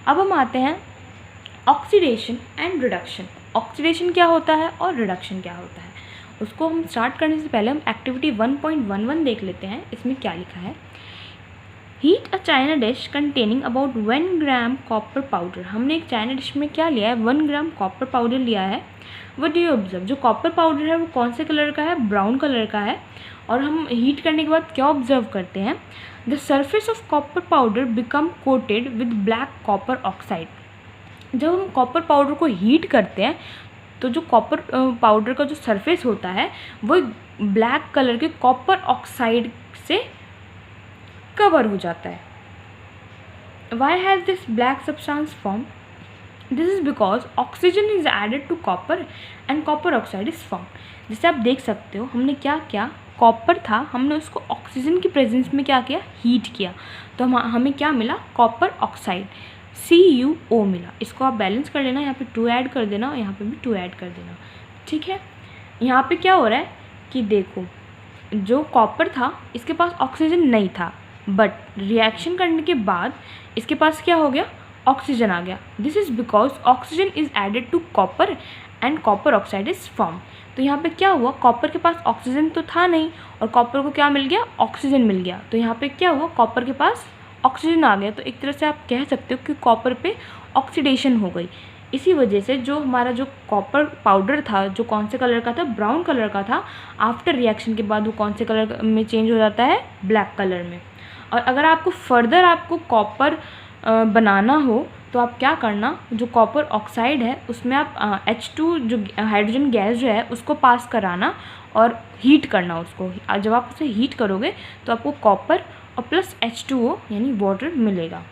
अब हम आते हैं ऑक्सीडेशन एंड रिडक्शन। ऑक्सीडेशन क्या होता है और रिडक्शन क्या होता है, उसको हम स्टार्ट करने से पहले हम एक्टिविटी 1.11 देख लेते हैं। इसमें क्या लिखा है, heat a China dish containing about 1 gram copper powder. हमने एक चाइना डिश में क्या लिया है, 1 ग्राम कॉपर पाउडर लिया है। व्हाट डू यू ऑब्जर्व, जो कॉपर पाउडर है वो कौन से कलर का है, ब्राउन कलर का है। और हम हीट करने के बाद क्या ऑब्जर्व करते हैं, the surface of copper powder become coated with black copper oxide. जब हम कॉपर पाउडर को हीट करते हैं तो जो कॉपर पाउडर का जो सरफेस होता है वो ब्लैक कलर के कॉपर ऑक्साइड से कवर हो जाता है। Why has this black substance form, this is because oxygen is added to copper and copper oxide is form. जैसे आप देख सकते हो हमने क्या किया, कॉपर था, हमने उसको ऑक्सीजन की प्रेजेंस में क्या किया, हीट किया, तो हमें क्या मिला, कॉपर ऑक्साइड, CuO मिला। इसको आप बैलेंस कर लेना, यहाँ पे 2 ऐड कर देना और यहाँ पे भी 2 ऐड कर देना, ठीक है। यहाँ पे क्या हो रहा है कि देखो जो कॉपर था इसके पास ऑक्सीजन नहीं था, बट रिएक्शन करने के बाद इसके पास क्या हो गया, ऑक्सीजन आ गया। This is because oxygen is added to copper and copper oxide is form. तो यहाँ पे क्या हुआ, कॉपर के पास ऑक्सीजन तो था नहीं और कॉपर को क्या मिल गया, ऑक्सीजन मिल गया। तो यहाँ पे क्या हुआ, कॉपर के पास ऑक्सीजन आ गया। तो एक तरह से आप कह सकते हो कि कॉपर पे ऑक्सीडेशन हो गई। इसी वजह से जो हमारा जो कॉपर पाउडर था जो कौन से कलर का था, ब्राउन कलर का था, आफ्टर रिएक्शन के बाद वो कौन से कलर में चेंज हो जाता है, ब्लैक कलर में। और अगर आपको फर्दर आपको कॉपर बनाना हो तो आप क्या करना, जो कॉपर ऑक्साइड है उसमें आप H2 जो हाइड्रोजन गैस जो है उसको पास कराना और हीट करना उसको। जब आप उसे हीट करोगे तो आपको कॉपर और प्लस H2O यानी वाटर मिलेगा।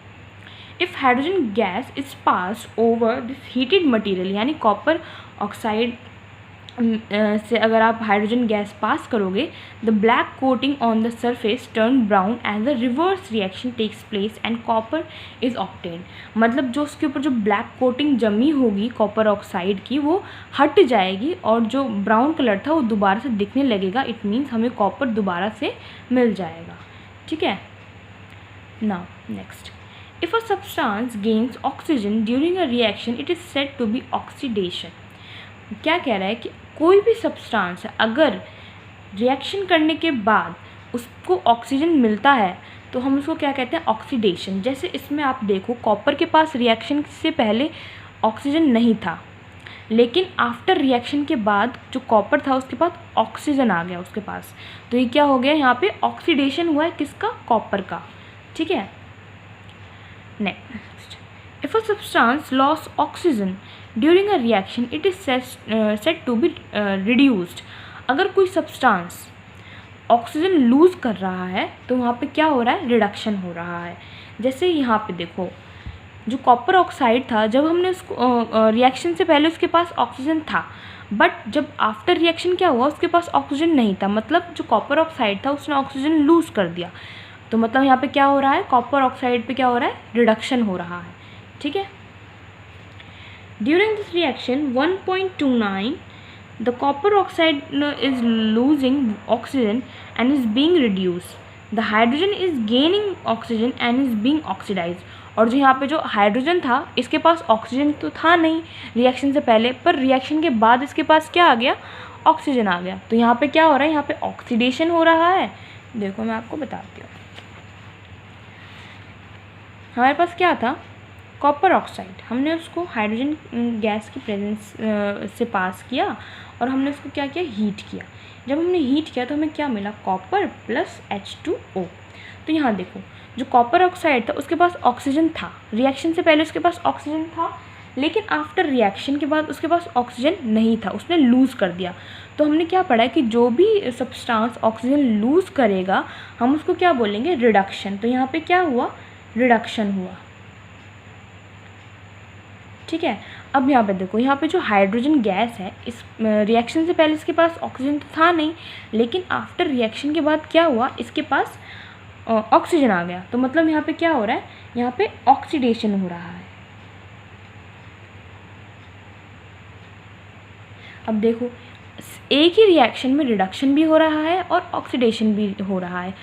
If hydrogen gas is pass over this heated material, यानी कॉपर ऑक्साइड से अगर आप हाइड्रोजन गैस पास करोगे, the black coating on the surface turn brown as the reverse reaction takes place and copper is obtained. मतलब जो उसके ऊपर जो ब्लैक कोटिंग जमी होगी कॉपर ऑक्साइड की वो हट जाएगी और जो ब्राउन कलर था वो दोबारा से दिखने लगेगा। इट मीन्स हमें कॉपर दोबारा से मिल जाएगा, ठीक है। Now next, if a substance gains oxygen during a reaction it is said to be oxidation. क्या कह रहा है कि कोई भी सब्सटेंस अगर रिएक्शन करने के बाद उसको ऑक्सीजन मिलता है तो हम उसको क्या कहते हैं, ऑक्सीडेशन। जैसे इसमें आप देखो कॉपर के पास रिएक्शन से पहले ऑक्सीजन नहीं था, लेकिन आफ्टर रिएक्शन के बाद जो कॉपर था उसके पास ऑक्सीजन आ गया उसके पास, तो ये क्या हो गया, यहाँ पे ऑक्सीडेशन हुआ है किसका, कॉपर का, ठीक है। Next, if a substance loss oxygen during a reaction it is said to be reduced. अगर कोई सब्सटेंस ऑक्सीजन लूज़ कर रहा है तो वहाँ पे क्या हो रहा है, रिडक्शन हो रहा है। जैसे यहाँ पे देखो जो कॉपर ऑक्साइड था जब हमने उसको रिएक्शन से पहले उसके पास ऑक्सीजन था, बट जब आफ्टर रिएक्शन क्या हुआ उसके पास ऑक्सीजन नहीं था, मतलब जो कॉपर ऑक्साइड था उसने ऑक्सीजन लूज़ कर दिया। तो मतलब यहाँ पे क्या हो रहा है, कॉपर ऑक्साइड पे क्या हो रहा है, रिडक्शन हो रहा है, ठीक है। During this reaction 1.29 the copper oxide is losing oxygen and is being reduced. The hydrogen is gaining oxygen and is being oxidized. और जो यहाँ पे जो हाइड्रोजन था इसके पास ऑक्सीजन तो था नहीं रिएक्शन से पहले, पर रिएक्शन के बाद इसके पास क्या आ गया, ऑक्सीजन आ गया। तो यहाँ पे क्या हो रहा है, यहाँ पे ऑक्सीडेशन हो रहा है। देखो मैं आपको बताती हूँ, हमारे पास क्या था, कॉपर ऑक्साइड, हमने उसको हाइड्रोजन गैस की प्रेजेंस से पास किया और हमने उसको क्या किया, हीट किया। जब हमने हीट किया तो हमें क्या मिला, कॉपर प्लस H2O। तो यहाँ देखो जो कॉपर ऑक्साइड था उसके पास ऑक्सीजन था, रिएक्शन से पहले उसके पास ऑक्सीजन था, लेकिन आफ्टर रिएक्शन के बाद उसके पास ऑक्सीजन नहीं था, उसने लूज़ कर दिया। तो हमने क्या पढ़ा है कि जो भी सब्सटेंस ऑक्सीजन लूज़ करेगा हम उसको क्या बोलेंगे, रिडक्शन। तो यहाँ पे क्या हुआ, रिडक्शन हुआ, ठीक है। अब यहाँ पे देखो, यहाँ पे जो हाइड्रोजन गैस है इस रिएक्शन से पहले इसके पास ऑक्सीजन तो था नहीं, लेकिन आफ्टर रिएक्शन के बाद क्या हुआ, इसके पास ऑक्सीजन आ गया। तो मतलब यहाँ पे क्या हो रहा है, यहाँ पे ऑक्सीडेशन हो रहा है। अब देखो एक ही रिएक्शन में रिडक्शन भी हो रहा है और ऑक्सीडेशन भी हो रहा है।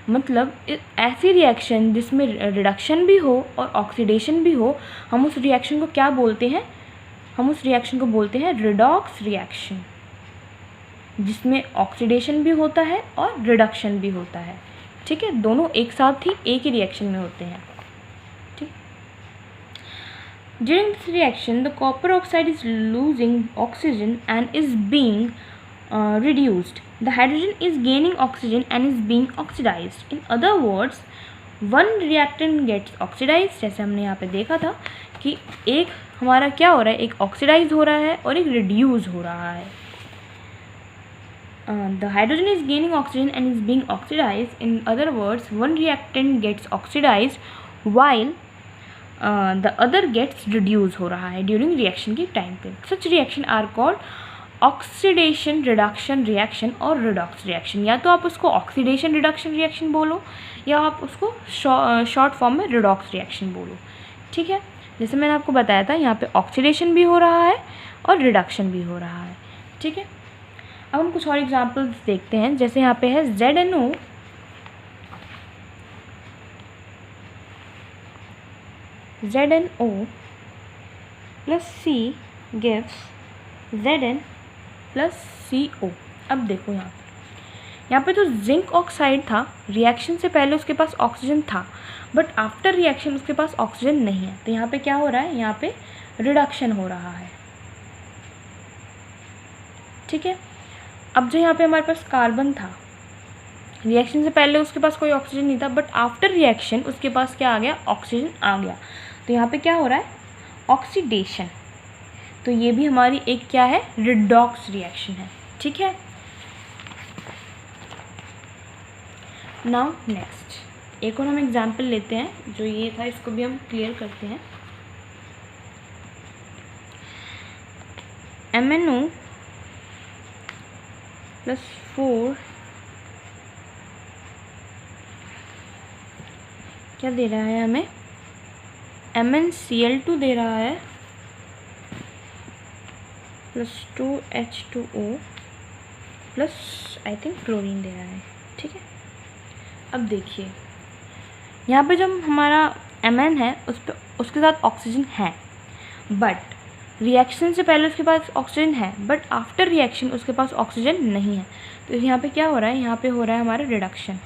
मतलब ऐसी रिएक्शन जिसमें रिडक्शन भी हो और ऑक्सीडेशन भी हो, हम उस रिएक्शन को क्या बोलते हैं? हम उस रिएक्शन को बोलते हैं रिडॉक्स रिएक्शन, जिसमें ऑक्सीडेशन भी होता है और रिडक्शन भी होता है। ठीक है, दोनों एक साथ ही एक ही रिएक्शन में होते हैं। ठीक, during this reaction the copper oxide is losing oxygen and is being reduced. The hydrogen is gaining oxygen and is being oxidized. In other words, one reactant gets oxidized, जैसे हमने यहाँ पे देखा था कि एक हमारा क्या हो रहा है, एक ऑक्सीडाइज हो रहा है और एक रिड्यूस हो रहा है। The hydrogen is gaining oxygen and is being oxidized. In other words, one reactant gets oxidized while the other gets reduced हो रहा है during reaction की time पे। Such reaction are called oxidation reduction reaction और redox reaction. या तो आप उसको ऑक्सीडेशन रिडक्शन रिएक्शन बोलो या आप उसको शॉर्ट फॉर्म में रिडॉक्स रिएक्शन बोलो। ठीक है, जैसे मैंने आपको बताया था यहाँ पे ऑक्सीडेशन भी हो रहा है और रिडक्शन भी हो रहा है। ठीक है, अब हम कुछ और एग्जांपल्स देखते हैं। जैसे यहाँ पे है ZnO plus C gives Zn plus CO। अब देखो यहाँ पे तो जिंक ऑक्साइड था, रिएक्शन से पहले उसके पास ऑक्सीजन था, बट आफ्टर रिएक्शन उसके पास ऑक्सीजन नहीं है। तो यहाँ पे क्या हो रहा है, यहाँ पे रिडक्शन हो रहा है। ठीक है, अब जो यहाँ पे हमारे पास कार्बन था, रिएक्शन से पहले उसके पास कोई ऑक्सीजन नहीं था, बट आफ्टर रिएक्शन उसके पास क्या आ गया, ऑक्सीजन आ गया। तो यहाँ पे क्या हो रहा है, ऑक्सीडेशन। तो ये भी हमारी एक क्या है, रिडॉक्स रिएक्शन है। ठीक है, नाउ नेक्स्ट एक और हम एग्जाम्पल लेते हैं। जो ये था इसको भी हम क्लियर करते हैं। MnO प्लस 4 क्या दे रहा है हमें, MnCl2 दे रहा है plus 2H2O plus I think chlorine दे रहा है। ठीक है, अब देखिए यहाँ पे जो हमारा Mn है उस पर उसके साथ ऑक्सीजन है, बट रिएक्शन से पहले उसके पास ऑक्सीजन है, बट आफ्टर रिएक्शन उसके पास ऑक्सीजन नहीं है। तो यहाँ पे क्या हो रहा है, यहाँ पे हो रहा है हमारा रिडक्शन।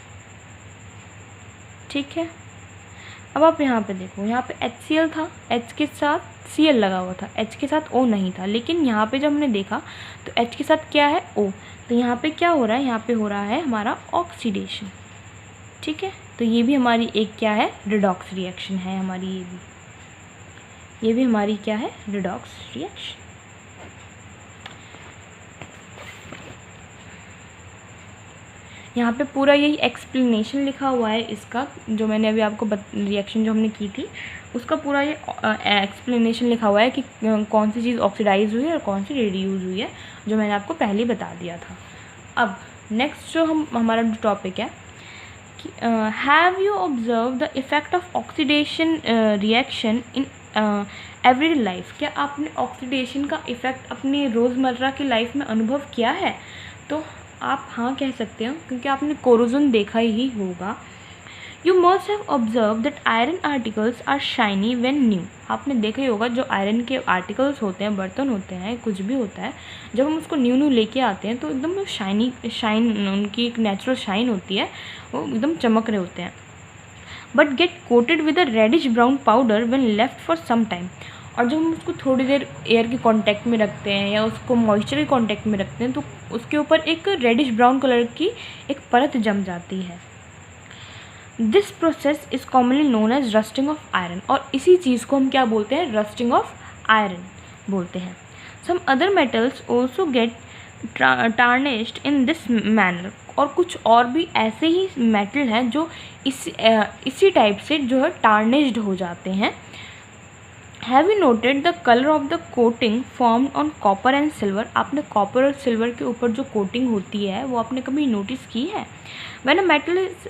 ठीक है, अब आप यहाँ पे देखो, यहाँ पे HCl था, H के साथ Cl लगा हुआ था, H के साथ O नहीं था, लेकिन यहाँ पे जब हमने देखा तो H के साथ क्या है, O। तो यहाँ पे क्या हो रहा है, यहाँ पे हो रहा है हमारा ऑक्सीडेशन। ठीक है, तो ये भी हमारी एक क्या है, रिडॉक्स रिएक्शन है हमारी। ये भी हमारी क्या है, रिडॉक्स रिएक्शन। यहाँ पे पूरा यही एक्सप्लेनेशन लिखा हुआ है इसका, जो मैंने अभी आपको रिएक्शन जो हमने की थी उसका पूरा ये एक्सप्लेनेशन लिखा हुआ है कि कौन सी चीज़ ऑक्सीडाइज हुई है और कौन सी रिड्यूस हुई है, जो मैंने आपको पहले ही बता दिया था। अब नेक्स्ट जो हमारा जो टॉपिक है कि have you observe the effect of oxidation reaction in everyday life. क्या आपने ऑक्सीडेशन का इफ़ेक्ट अपनी रोज़मर्रा की लाइफ में अनुभव किया है? तो आप हाँ कह सकते हो, क्योंकि आपने कोरोजन देखा ही होगा। You must have observe that iron articles are shiny when new. आपने देखा ही होगा जो आयरन के आर्टिकल्स होते हैं, बर्तन होते हैं, कुछ भी होता है, जब हम उसको न्यू लेके आते हैं तो एकदम शाइन उनकी एक नेचुरल शाइन होती है, वो एकदम चमक रहे होते हैं। But get coated with a reddish brown powder when left for some time. और जब हम उसको थोड़ी देर एयर के कांटेक्ट में रखते हैं या उसको मॉइस्चर के कांटेक्ट में रखते हैं तो उसके ऊपर एक रेडिश ब्राउन कलर की एक परत जम जाती है। This process is commonly known as rusting of iron. और इसी चीज़ को हम क्या बोलते हैं, रस्टिंग ऑफ आयरन बोलते हैं। Some other metals also get tarnished in this manner. और कुछ और भी ऐसे ही मेटल हैं जो इसी टाइप से जो है टार्निश्ड हो जाते हैं। Have you noted the colour of the coating formed on copper and silver. आपने कॉपर और सिल्वर के ऊपर जो कोटिंग होती है वो आपने कभी नोटिस की है? When a metal is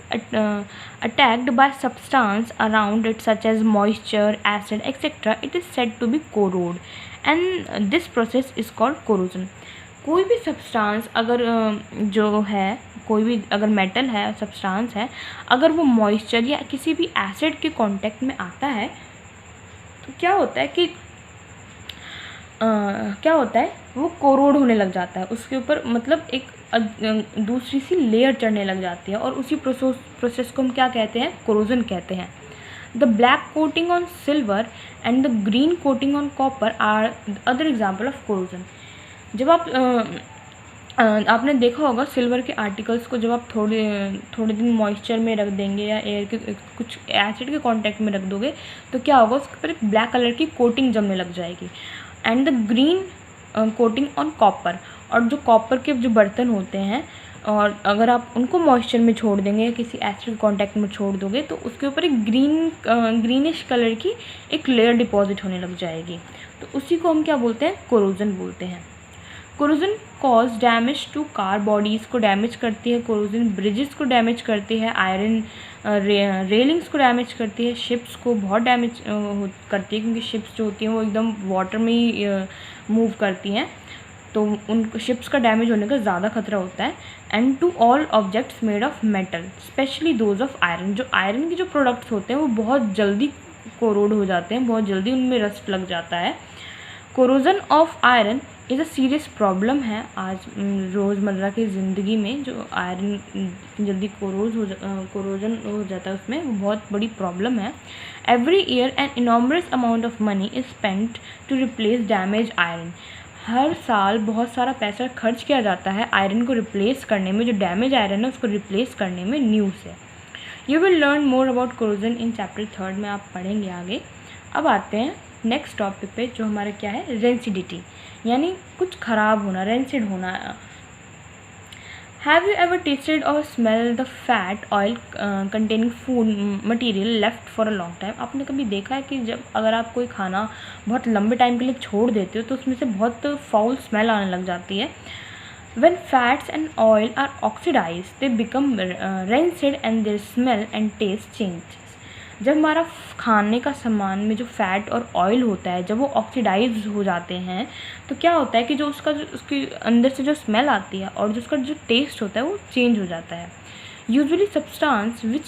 attacked by substance around it such as moisture, acid etcetera, it is said to be corrode and this process is called corrosion. कोई भी सब्सटेंस अगर जो है, कोई भी अगर मेटल है, सब्सटेंस है, अगर वो मॉइस्चर या किसी भी एसिड के कांटेक्ट में आता है तो क्या होता है कि वो कोरोड होने लग जाता है, उसके ऊपर मतलब एक दूसरी सी लेयर चढ़ने लग जाती है, और उसी प्रोसेस को हम क्या कहते हैं, कोरोजन कहते हैं। The black coating on silver and the green coating on copper are other example of corrosion. जब आपने देखा होगा सिल्वर के आर्टिकल्स को जब आप थोड़े दिन मॉइस्चर में रख देंगे या एयर के कुछ एसिड के कांटेक्ट में रख दोगे तो क्या होगा, उसके ऊपर एक ब्लैक कलर की कोटिंग जमने लग जाएगी। And the green coating on copper, और जो कॉपर के जो बर्तन होते हैं और अगर आप उनको मॉइस्चर में छोड़ देंगे या किसी एसिड के कांटेक्ट में छोड़ दोगे तो उसके ऊपर एक ग्रीनिश कलर की एक लेयर डिपॉजिट होने लग जाएगी। तो उसी को हम क्या बोलते हैं, कोरोजन बोलते हैं। Corrosion cause damage to car bodies को डैमेज करती है, कोरोजन ब्रिजेस को डैमेज करती है, आयरन रेलिंग्स को डैमेज करती है, शिप्स को बहुत डैमेज करती है, क्योंकि शिप्स जो होती हैं वो एकदम वाटर में ही मूव करती हैं, तो उन शिप्स का डैमेज होने का ज़्यादा खतरा होता है। And to all objects made of metal specially those of iron, जो आयरन के जो प्रोडक्ट्स होते हैं वो बहुत जल्दी कोरोड हो जाते हैं, बहुत जल्दी उनमें रस्ट लग जाता है। Corrosion of iron is a serious problem है आज रोज़मर्रा की ज़िंदगी में, जो आयरन जल्दी कोरोजन हो जाता है उसमें, वो बहुत बड़ी प्रॉब्लम है। Every year an enormous amount of money is spent to replace damage iron, हर साल बहुत सारा पैसा खर्च किया जाता है आयरन को रिप्लेस करने में, जो डैमेज आयरन है उसको रिप्लेस करने में, न्यू से। You will learn more about corrosion in chapter 3 में, आप पढ़ेंगे आगे। अब आते हैं नेक्स्ट टॉपिक पे, जो हमारा क्या है, रेंसिडिटी, यानी कुछ ख़राब होना, रेंसिड होना। हैव यू एवर टेस्टेड और smell the fat oil containing food material left for a long time? आपने कभी देखा है कि जब अगर आप कोई खाना बहुत लंबे टाइम के लिए छोड़ देते हो तो उसमें से बहुत फाउल स्मेल आने लग जाती है। When fats and oil are oxidized, they become rancid and their smell and taste changes. जब हमारा खाने का सामान में जो फैट और ऑयल होता है जब वो ऑक्सीडाइज हो जाते हैं तो क्या होता है कि जो उसके अंदर से जो स्मेल आती है और जो उसका जो टेस्ट होता है वो चेंज हो जाता है। Usually substance which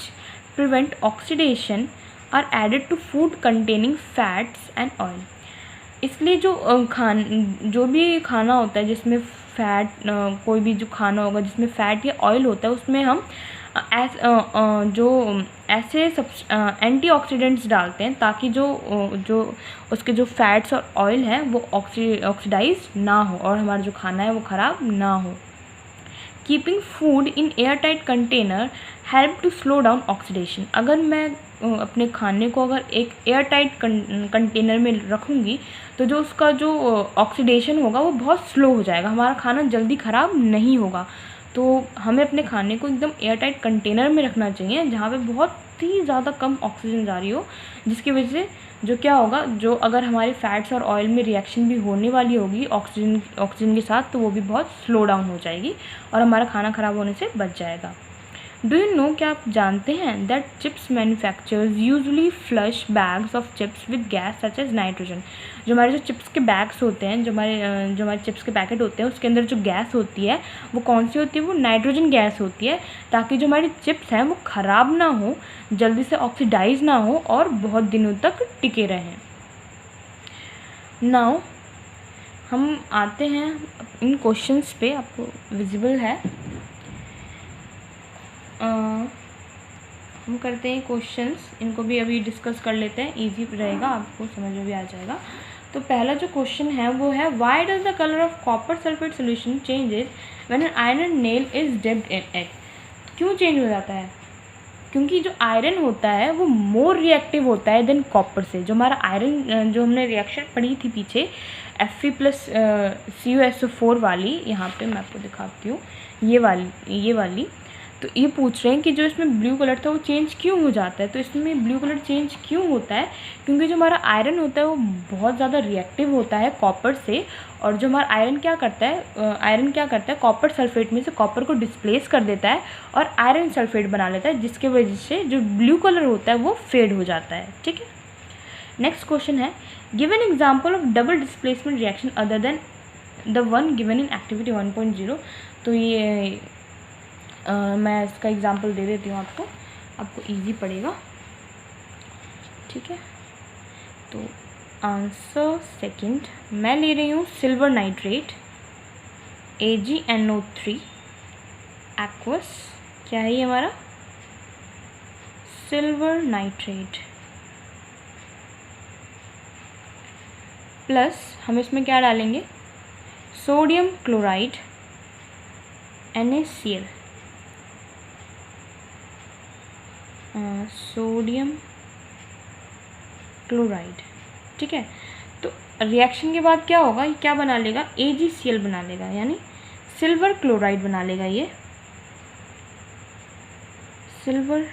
prevent oxidation are added to food containing fats and oil. इसलिए जो भी खाना होता है जिसमें फैट, कोई भी जो खाना होगा जिसमें फ़ैट या ऑयल होता है उसमें हम ऐसे एंटीऑक्सीडेंट्स डालते हैं ताकि जो उसके जो फैट्स और ऑयल हैं वो ऑक्सीडाइज ना हो और हमारा जो खाना है वो ख़राब ना हो। Keeping food in air tight container help to slow down oxidation. अगर मैं अपने खाने को अगर एक एयर टाइट कंटेनर में रखूँगी तो जो उसका जो ऑक्सीडेशन होगा वो बहुत स्लो हो जाएगा, हमारा खाना जल्दी ख़राब नहीं होगा। तो हमें अपने खाने को एकदम एयर टाइट कंटेनर में रखना चाहिए जहाँ पे बहुत ही ज़्यादा कम ऑक्सीजन जा रही हो, जिसकी वजह से जो क्या होगा, जो अगर हमारे फैट्स और ऑयल में रिएक्शन भी होने वाली होगी ऑक्सीजन के साथ तो वो भी बहुत स्लो डाउन हो जाएगी और हमारा खाना ख़राब होने से बच जाएगा। डू यू नो, क्या आप जानते हैं that chips manufacturers usually flush bags of chips with gas such as nitrogen. जो हमारे जो चिप्स के बैग्स होते हैं, जो हमारे चिप्स के पैकेट होते हैं उसके अंदर जो गैस होती है वो कौन सी होती है, वो नाइट्रोजन गैस होती है, ताकि जो हमारी चिप्स हैं वो ख़राब ना हो, जल्दी से ऑक्सीडाइज ना हो और बहुत दिनों तक टिके रहें। नाउ हम आते हैं इन क्वेश्चंस पे, आपको विजिबल है। हम करते हैं क्वेश्चंस, इनको भी अभी डिस्कस कर लेते हैं, इजी रहेगा, आपको समझ में भी आ जाएगा। तो पहला जो क्वेश्चन है वो है, why does the colour of copper sulphate solution changes when an iron nail is dipped in it? क्यों चेंज हो जाता है? क्योंकि जो आयरन होता है वो मोर रिएक्टिव होता है देन कॉपर से। जो हमारा आयरन, जो हमने रिएक्शन पढ़ी थी पीछे Fe+CuSO4 वाली, यहाँ पे मैं आपको दिखाती हूँ, ये वाली, तो ये पूछ रहे हैं कि जो इसमें ब्लू कलर था वो चेंज क्यों हो जाता है। तो इसमें ब्लू कलर चेंज क्यों होता है? क्योंकि जो हमारा आयरन होता है वो बहुत ज़्यादा रिएक्टिव होता है कॉपर से, और जो हमारा आयरन क्या करता है, कॉपर सल्फेट में से कॉपर को डिस्प्लेस कर देता है और आयरन सल्फेट बना लेता है, जिसके वजह से जो ब्लू कलर होता है वो फेड हो जाता है। ठीक है, नेक्स्ट क्वेश्चन है, give an example of double displacement reaction other than the one given in activity 1.0। तो ये मैं इसका एग्जांपल दे देती हूँ आपको ईजी पड़ेगा, ठीक है। तो आंसर सेकंड मैं ले रही हूँ सिल्वर नाइट्रेट AgNO3 एक्वस, क्या है ये हमारा सिल्वर नाइट्रेट, प्लस हम इसमें क्या डालेंगे sodium chloride NaCl, sodium chloride, ठीक है। तो रिएक्शन के बाद क्या होगा, ये क्या बना लेगा AgCl बना लेगा, यानी सिल्वर क्लोराइड बना लेगा, ये सिल्वर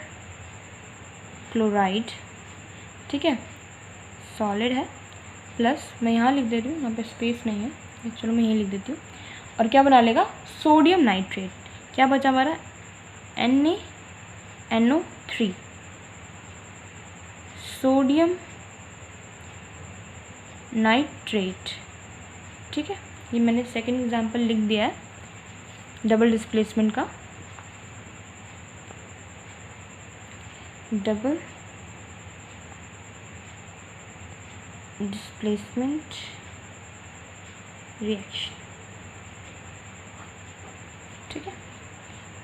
क्लोराइड, ठीक है, सॉलिड है। प्लस मैं यहाँ लिख दे रही हूँ, यहाँ पे स्पेस नहीं है, चलो मैं यहीं लिख देती हूँ। और क्या बना लेगा सोडियम नाइट्रेट, क्या बचा हमारा NaNO3, सोडियम नाइट्रेट, ठीक है। ये मैंने सेकंड एग्जांपल लिख दिया है डबल डिस्प्लेसमेंट का, डबल डिस्प्लेसमेंट रिएक्शन, ठीक है।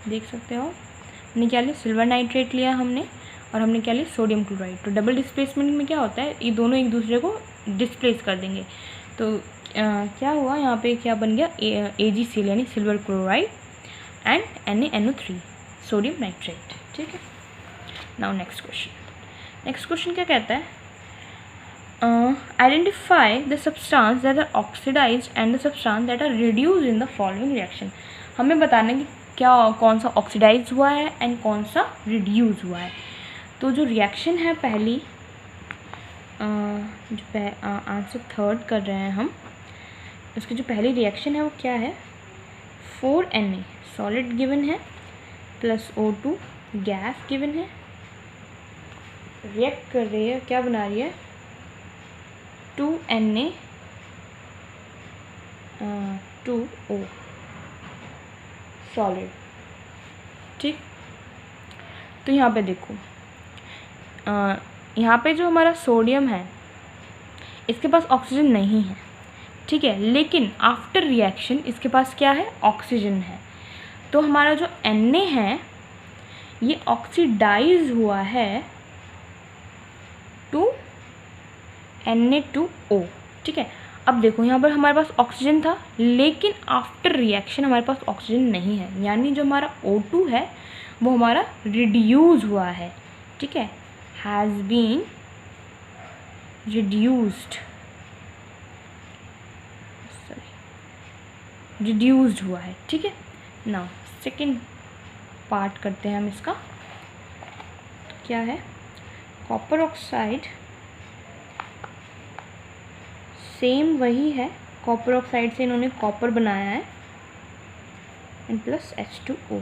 देख सकते हो हमने क्या लिया, सिल्वर नाइट्रेट लिया हमने, और हमने क्या लिया सोडियम क्लोराइड। तो डबल डिस्प्लेसमेंट में क्या होता है, ये दोनों एक दूसरे को डिस्प्लेस कर देंगे। तो क्या हुआ यहाँ पे, क्या बन गया AgCl यानी silver chloride and NaNO3 sodium nitrate, ठीक है। नाउ नेक्स्ट क्वेश्चन क्या कहता है, identify the substance that are oxidised and the substance that are reduced in the following reaction. हमें बताना कि क्या कौन सा ऑक्सीडाइज हुआ है एंड कौन सा रिड्यूस हुआ है। तो जो रिएक्शन है पहली, आंसर थर्ड कर रहे हैं हम, उसकी जो पहली रिएक्शन है वो क्या है 4Na सॉलिड गिवन है प्लस O2 गैस गिवन है, रिएक्ट कर रही है, क्या बना रही है 2Na 2O सॉलिड, ठीक। तो यहाँ पे देखो, यहाँ पे जो हमारा सोडियम है इसके पास ऑक्सीजन नहीं है, ठीक है, लेकिन आफ्टर रिएक्शन इसके पास क्या है ऑक्सीजन है। तो हमारा जो Na है ये ऑक्सीडाइज हुआ है टू Na2O, ठीक है। अब देखो यहाँ पर हमारे पास ऑक्सीजन था, लेकिन आफ्टर रिएक्शन हमारे पास ऑक्सीजन नहीं है, यानी जो हमारा O2 है वो हमारा रिड्यूस हुआ है, ठीक है, हैज़ बीन रिड्यूस्ड हुआ है, ठीक है। नाउ सेकेंड पार्ट करते हैं हम इसका, क्या है कॉपर ऑक्साइड, सेम वही है, कॉपर ऑक्साइड से इन्होंने कॉपर बनाया है एंड प्लस H2O।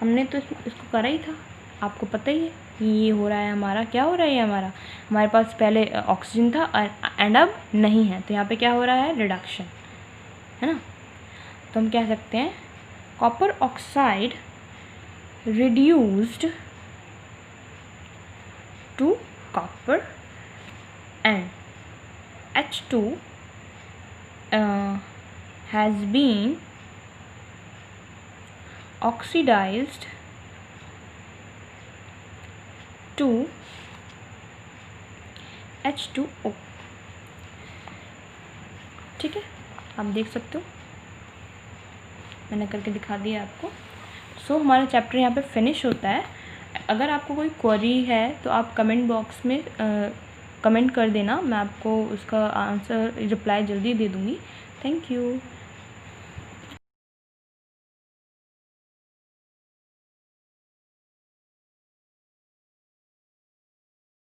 हमने तो इसको करा ही था, आपको पता ही है ये हो रहा है हमारा, क्या हो रहा है हमारे पास पहले ऑक्सीजन था एंड अब नहीं है, तो यहाँ पे क्या हो रहा है रिडक्शन, है ना। तो हम कह सकते हैं copper oxide reduced to copper and H2 has been oxidized to H2O, ठीक है। आप देख सकते हो मैंने करके दिखा दिया आपको। सो हमारा चैप्टर यहाँ पे फिनिश होता है। अगर आपको कोई क्वेरी है तो आप कमेंट बॉक्स में कमेंट कर देना, मैं आपको उसका आंसर रिप्लाई जल्दी दे दूँगी। Thank you.